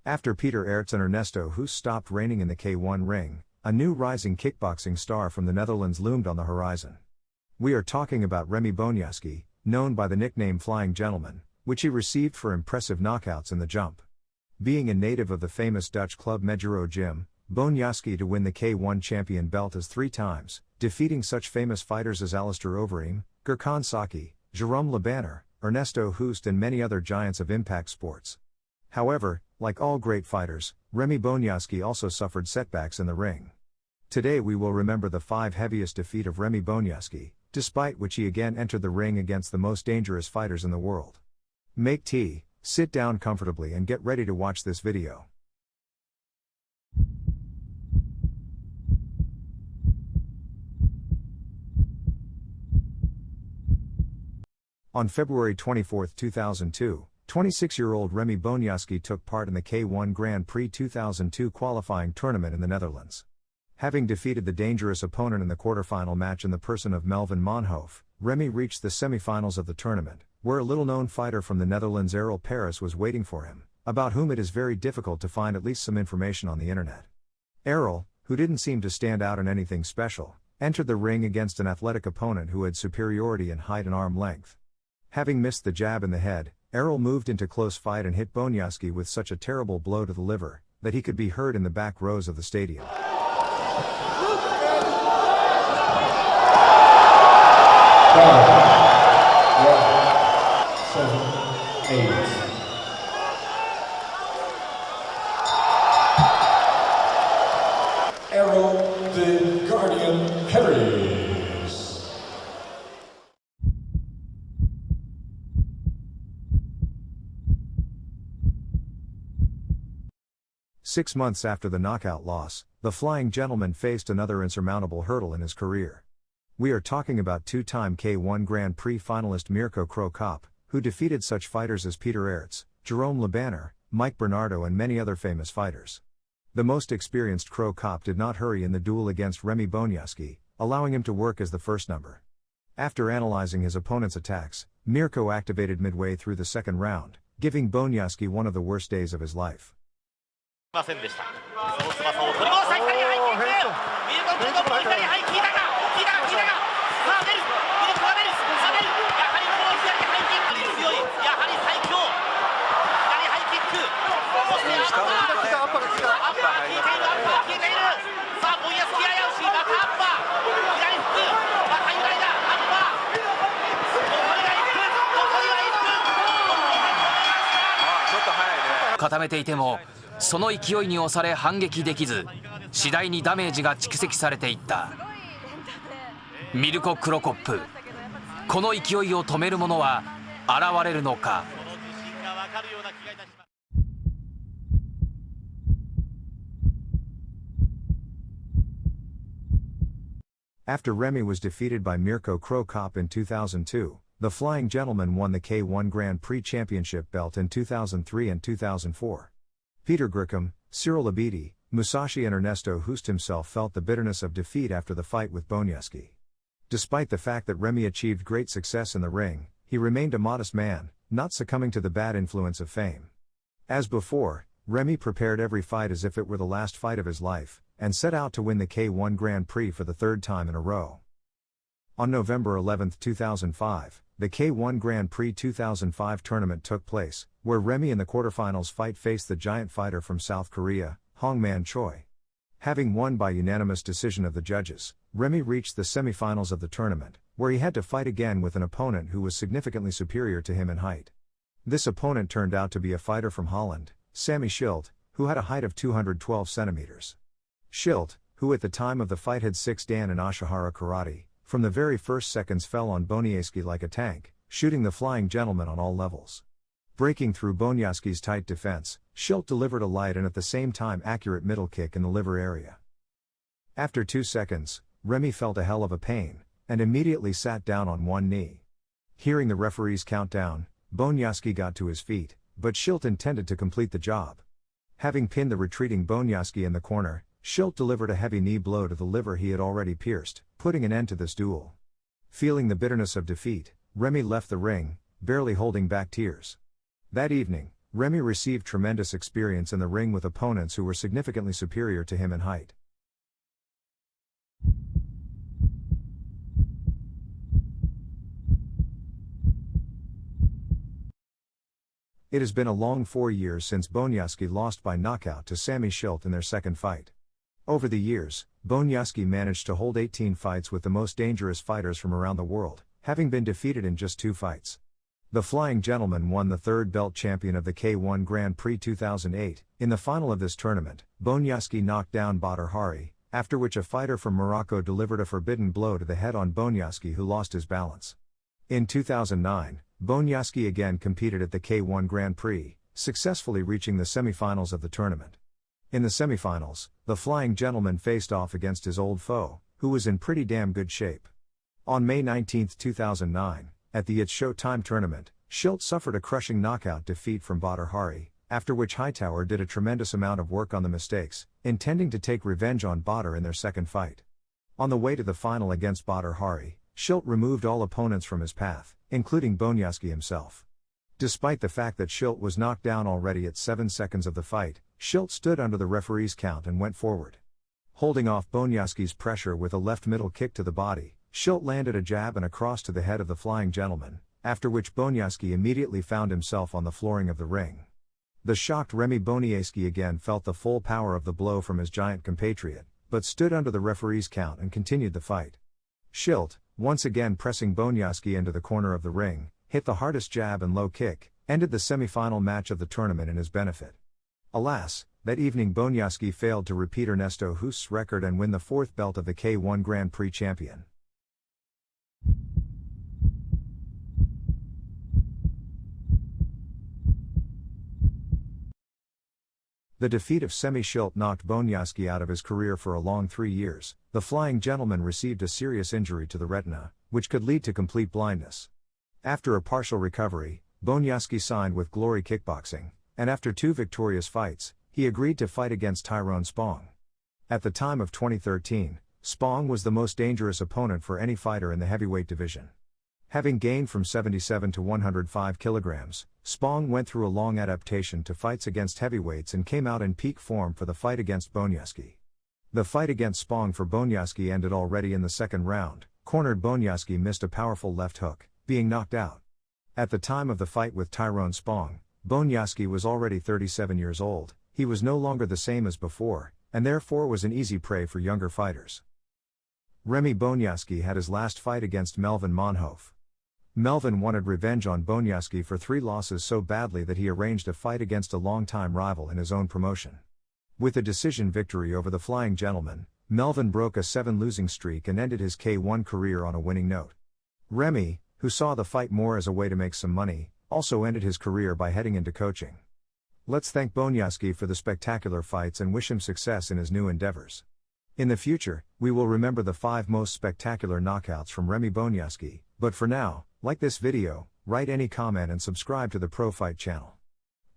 After Peter Aerts and Ernesto Hoost stopped reigning in the K1 ring, a new rising kickboxing star from the Netherlands loomed on the horizon. We are talking about Remy Bonjasky, known by the nickname Flying Gentleman, which he received for impressive knockouts in the jump. Being a native of the famous Dutch club Mejiro Gym, Bonjaski to win the K1 champion belt as 3 times, defeating such famous fighters as Alistair Overeem, Gokhan Saki, Jérôme Le Banner, Ernesto Hoost and many other giants of impact sports. However, like all great fighters, Remy Bonjasky also suffered setbacks in the ring. Today we will remember the 5 heaviest defeat of Remy Bonjasky, despite which he again entered the ring against the most dangerous fighters in the world. Make tea, sit down comfortably and get ready to watch this video. On February 24, 2002, 26-year-old Remy Bonjasky took part in the K1 Grand Prix 2002 qualifying tournament in the Netherlands. Having defeated the dangerous opponent in the quarterfinal match in the person of Melvin Monhoff, Remy reached the semi-finals of the tournament, where a little-known fighter from the Netherlands Errol Paris was waiting for him, about whom it is very difficult to find at least some information on the internet. Errol, who didn't seem to stand out in anything special, entered the ring against an athletic opponent who had superiority in height and arm length. Having missed the jab in the head, Errol moved into close fight and hit Bonjasky with such a terrible blow to the liver, that he could be heard in the back rows of the stadium. Errol the Guardian Paris. 6 months after the knockout loss, the Flying Gentleman faced another insurmountable hurdle in his career. We are talking about 2-time K1 Grand Prix finalist Mirko Cro Cop, who defeated such fighters as Peter Aerts, Jérôme Le Banner, Mike Bernardo and many other famous fighters. The most experienced Cro Cop did not hurry in the duel against Remy Bonjasky, allowing him to work as the first number. After analyzing his opponent's attacks, Mirko activated midway through the second round, giving Bonjasky one of the worst days of his life.固めていてもその勢いに押され反撃できず次第にダメージが蓄積されていったミルコ・クロコップこの勢いを止める者は現れるのか。After Remy was defeated by Mirko Cro Cop in 2002, the Flying Gentleman won the K1 Grand Prix Championship belt in 2003 and 2004. Peter Gokhan, Cyril Abidi, Musashi and Ernesto Hoost himself felt the bitterness of defeat after the fight with Bonjaski. Despite the fact that Remy achieved great success in the ring, he remained a modest man, not succumbing to the bad influence of fame. As before, Remy prepared every fight as if it were the last fight of his life, and set out to win the K1 Grand Prix for the 3rd time in a row. On November 11, 2005, the K1 Grand Prix 2005 tournament took place, where Remy in the quarterfinals fight faced the giant fighter from South Korea, Hongman Choi. Having won by unanimous decision of the judges, Remy reached the semi-finals of the tournament, where he had to fight again with an opponent who was significantly superior to him in height. This opponent turned out to be a fighter from Holland, Sammy Schilt, who had a height of 212 centimeters. Schilt, who at the time of the fight had 6 Dan in Ashihara Karate, from the very first seconds fell on Bonjasky like a tank, shooting the Flying Gentleman on all levels. Breaking through Bonjasky's tight defense, Schilt delivered a light and at the same time accurate middle kick in the liver area. After 2 seconds, Remy felt a hell of a pain, and immediately sat down on one knee. Hearing the referee's countdown, Bonjasky got to his feet, but Schilt intended to complete the job. Having pinned the retreating Bonjasky in the corner, Schilt delivered a heavy knee blow to the liver he had already pierced, putting an end to this duel. Feeling the bitterness of defeat, Remy left the ring, barely holding back tears. That evening, Remy received tremendous experience in the ring with opponents who were significantly superior to him in height. It has been a long 4 years since Bonjaski lost by knockout to Sammy Schilt in their second fight. Over the years, Bonjaski managed to hold 18 fights with the most dangerous fighters from around the world, having been defeated in just 2 fights. The Flying Gentleman won the third belt champion of the K1 Grand Prix 2008. In the final of this tournament, Bonjaski knocked down Badr Hari, after which a fighter from Morocco delivered a forbidden blow to the head on Bonjaski, who lost his balance. In 2009, Bonjaski again competed at the K1 Grand Prix, successfully reaching the semifinals of the tournament. In the semifinals, the Flying Gentleman faced off against his old foe, who was in pretty damn good shape. On May 19, 2009, at the It's Showtime tournament, Schilt suffered a crushing knockout defeat from Badr Hari, after which Hightower did a tremendous amount of work on the mistakes, intending to take revenge on Badr in their second fight. On the way to the final against Badr Hari, Schilt removed all opponents from his path, including Bonjaski himself. Despite the fact that Schilt was knocked down already at 7 seconds of the fight, Schilt stood under the referee's count and went forward. Holding off Bonjaski's pressure with a left middle kick to the body, Schilt landed a jab and a cross to the head of the Flying Gentleman, after which Bonjaski immediately found himself on the flooring of the ring. The shocked Remy Bonjasky again felt the full power of the blow from his giant compatriot, but stood under the referee's count and continued the fight. Schilt, once again pressing Bonjaski into the corner of the ring, hit the hardest jab and low kick, ended the semi-final match of the tournament in his benefit. Alas, that evening Bonjaski failed to repeat Ernesto Hoost's record and win the fourth belt of the K1 Grand Prix champion. The defeat of Sammy Schilt knocked Bonjaski out of his career for a long 3 years. The Flying Gentleman received a serious injury to the retina, which could lead to complete blindness. After a partial recovery, Bonjaski signed with Glory Kickboxing, and after 2 victorious fights, he agreed to fight against Tyrone Spong. At the time of 2013, Spong was the most dangerous opponent for any fighter in the heavyweight division. Having gained from 77 to 105 kilograms, Spong went through a long adaptation to fights against heavyweights and came out in peak form for the fight against Bonjaski. The fight against Spong for Bonjaski ended already in the second round. Cornered Bonjaski missed a powerful left hook, being knocked out. At the time of the fight with Tyrone Spong, Bonjaski was already 37 years old. He was no longer the same as before, and therefore was an easy prey for younger fighters. Remy Bonjasky had his last fight against Melvin Monhoff. Melvin wanted revenge on Bonjaski for 3 losses so badly that he arranged a fight against a longtime rival in his own promotion. With a decision victory over the Flying Gentleman, Melvin broke a 7-losing streak and ended his K1 career on a winning note. Remy, who saw the fight more as a way to make some money, also ended his career by heading into coaching. Let's thank Bonjaski for the spectacular fights and wish him success in his new endeavors. In the future, we will remember the 5 most spectacular knockouts from Remy Bonjasky, but for now, like this video, write any comment and subscribe to the Pro Fight channel.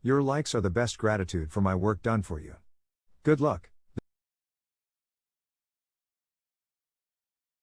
Your likes are the best gratitude for my work done for you. Good luck.